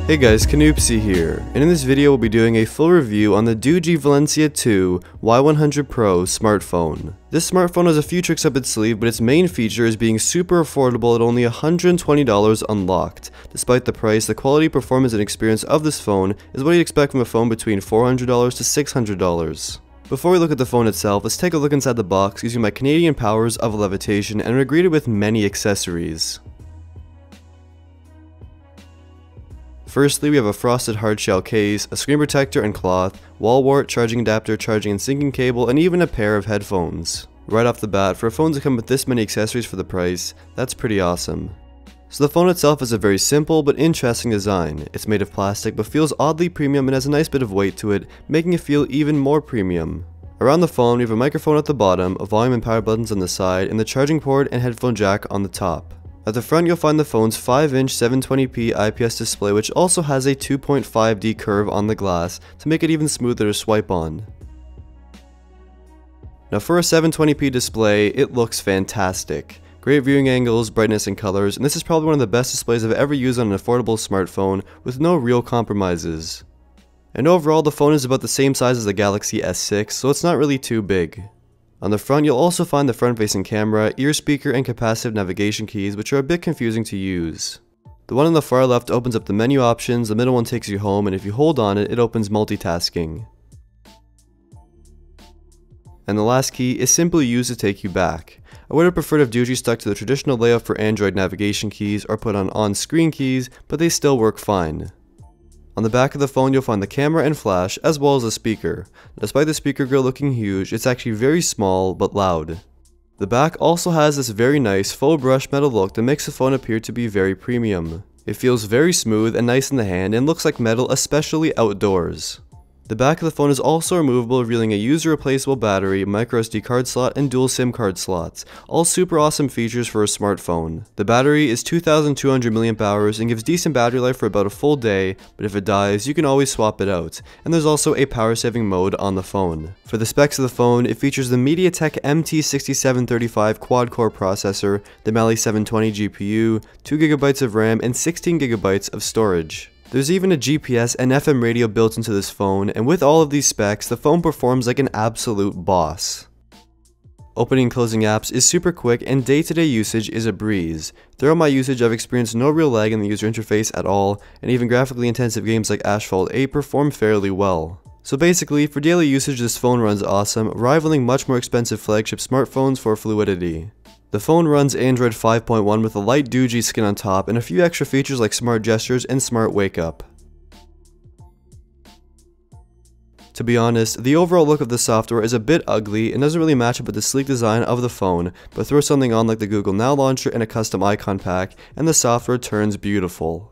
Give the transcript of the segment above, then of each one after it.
Hey guys, Canoopsy here, and in this video we'll be doing a full review on the Doogee Valencia 2 Y100 Pro smartphone. This smartphone has a few tricks up its sleeve, but its main feature is being super affordable at only $120 unlocked. Despite the price, the quality, performance, and experience of this phone is what you'd expect from a phone between $400 to $600. Before we look at the phone itself, let's take a look inside the box using my Canadian powers of levitation, and we're greeted with many accessories. Firstly, we have a frosted hardshell case, a screen protector and cloth, wall wart, charging adapter, charging and syncing cable, and even a pair of headphones. Right off the bat, for a phone to come with this many accessories for the price, that's pretty awesome. So the phone itself is a very simple but interesting design. It's made of plastic but feels oddly premium and has a nice bit of weight to it, making it feel even more premium. Around the phone, we have a microphone at the bottom, a volume and power buttons on the side, and the charging port and headphone jack on the top. At the front, you'll find the phone's 5-inch 720p IPS display, which also has a 2.5D curve on the glass to make it even smoother to swipe on. Now for a 720p display, it looks fantastic. Great viewing angles, brightness, and colors, and this is probably one of the best displays I've ever used on an affordable smartphone with no real compromises. And overall, the phone is about the same size as the Galaxy S6, so it's not really too big. On the front, you'll also find the front-facing camera, ear speaker, and capacitive navigation keys, which are a bit confusing to use. The one on the far left opens up the menu options, the middle one takes you home, and if you hold on it, it opens multitasking. And the last key is simply used to take you back. I would have preferred if Doogee stuck to the traditional layout for Android navigation keys or put on-screen keys, but they still work fine. On the back of the phone, you'll find the camera and flash, as well as the speaker. Despite the speaker grill looking huge, it's actually very small but loud. The back also has this very nice faux brushed metal look that makes the phone appear to be very premium. It feels very smooth and nice in the hand and looks like metal, especially outdoors. The back of the phone is also removable, revealing a user replaceable battery, microSD card slot, and dual SIM card slots. All super awesome features for a smartphone. The battery is 2,200 mAh and gives decent battery life for about a full day, but if it dies, you can always swap it out. And there's also a power saving mode on the phone. For the specs of the phone, it features the MediaTek MT6735 quad-core processor, the Mali 720 GPU, 2GB of RAM, and 16GB of storage. There's even a GPS and FM radio built into this phone, and with all of these specs, the phone performs like an absolute boss. Opening and closing apps is super quick, and day-to-day usage is a breeze. Throughout my usage, I've experienced no real lag in the user interface at all, and even graphically intensive games like Asphalt 8 perform fairly well. So basically, for daily usage, this phone runs awesome, rivaling much more expensive flagship smartphones for fluidity. The phone runs Android 5.1 with a light Doogee skin on top and a few extra features like smart gestures and smart wake up. To be honest, the overall look of the software is a bit ugly and doesn't really match up with the sleek design of the phone, but throw something on like the Google Now launcher and a custom icon pack, and the software turns beautiful.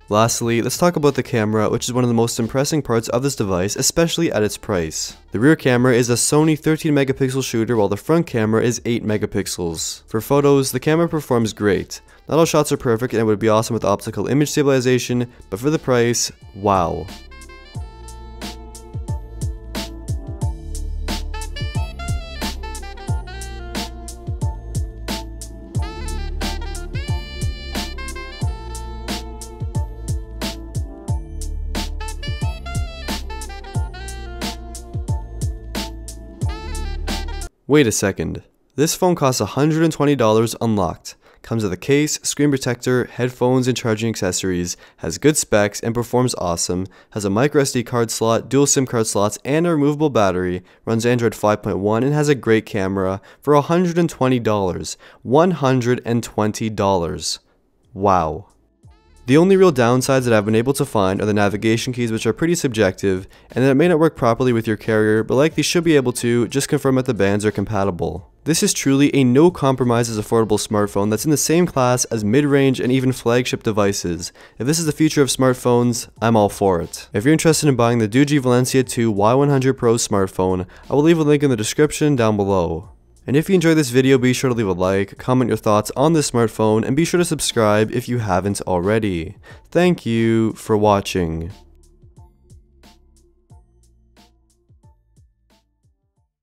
Lastly, let's talk about the camera, which is one of the most impressive parts of this device, especially at its price. The rear camera is a Sony 13 megapixel shooter, while the front camera is 8 megapixels. For photos, the camera performs great. Not all shots are perfect and it would be awesome with optical image stabilization, but for the price, wow. Wait a second. This phone costs $120 unlocked. Comes with a case, screen protector, headphones, and charging accessories, has good specs and performs awesome, has a microSD card slot, dual SIM card slots, and a removable battery, runs Android 5.1, and has a great camera for $120. $120. Wow. The only real downsides that I've been able to find are the navigation keys, which are pretty subjective, and that it may not work properly with your carrier, but likely should be able to, just confirm that the bands are compatible. This is truly a no compromises affordable smartphone that's in the same class as mid-range and even flagship devices. If this is the future of smartphones, I'm all for it. If you're interested in buying the Doogee Valencia 2 Y100 Pro smartphone, I will leave a link in the description down below. And if you enjoyed this video, be sure to leave a like, comment your thoughts on this smartphone, and be sure to subscribe if you haven't already. Thank you for watching.